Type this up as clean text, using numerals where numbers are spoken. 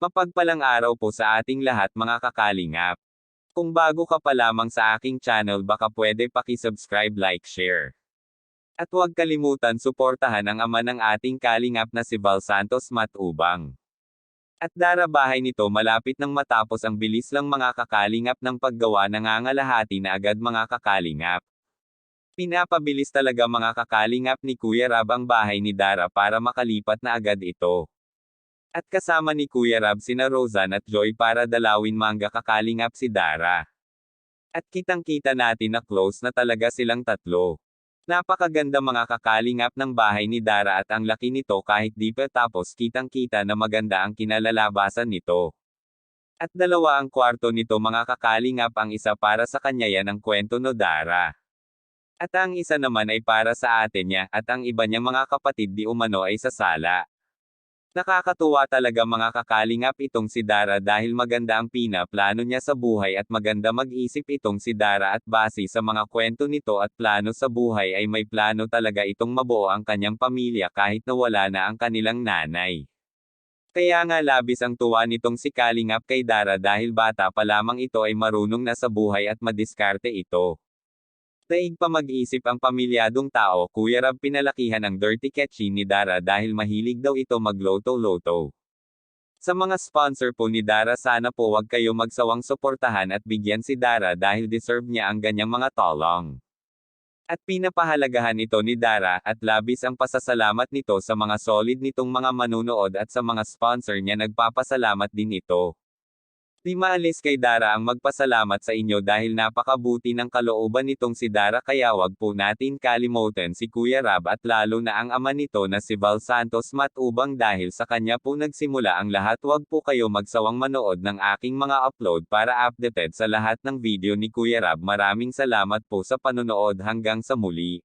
Mapagpalang araw po sa ating lahat mga kakalingap. Kung bago ka pa lamang sa aking channel baka pwede paki-subscribe, like, share. At huwag kalimutan suportahan ang ama ng ating kalingap na si Val Santos Matubang. At darabahay nito malapit nang matapos ang bilis lang mga kakalingap ng paggawa nangangalahati na agad mga kakalingap. Pinapabilis talaga mga kakalingap ni Kuya Rab ang bahay ni Dara para makalipat na agad ito. At kasama ni Kuya Rab sina Rozan at Joy para dalawin mangga kakalingap si Dara. At kitang-kita natin na close na talaga silang tatlo. Napakaganda mga kakalingap ng bahay ni Dara at ang laki nito kahit di pa tapos kitang-kita na maganda ang kinalalabasan nito. At dalawa ang kwarto nito mga kakalingap, ang isa para sa kanya, yan ang kwento no Dara. At ang isa naman ay para sa ate niya at ang iba niyang mga kapatid di umano ay sa sala. Nakakatuwa talaga mga kakalingap itong si Dara dahil maganda ang pinaplano niya sa buhay at maganda mag-isip itong si Dara at base sa mga kwento nito at plano sa buhay ay may plano talaga itong mabuo ang kanyang pamilya kahit na wala na ang kanilang nanay. Kaya nga labis ang tuwa nitong si Kalingap kay Dara dahil bata pa lamang ito ay marunong na sa buhay at madiskarte ito. Daig pa mag-isip ang pamilyadong tao, Kuya Rab pinalakihan ang dirty catchy ni Dara dahil mahilig daw ito magloto-loto. Sa mga sponsor po ni Dara sana po wag kayo magsawang suportahan at bigyan si Dara dahil deserve niya ang ganyang mga tolong. At pinapahalagahan ito ni Dara at labis ang pasasalamat nito sa mga solid nitong mga manunood at sa mga sponsor niya, nagpapasalamat din ito. Di maalis kay Dara ang magpasalamat sa inyo dahil napakabuti ng kalooban nitong si Dara, kaya wag po natin kalimutan si Kuya Rab at lalo na ang ama nito na si Val Santos Matubang dahil sa kanya po nagsimula ang lahat. Wag po kayo magsawang manood ng aking mga upload para updated sa lahat ng video ni Kuya Rab. Maraming salamat po sa panonood, hanggang sa muli.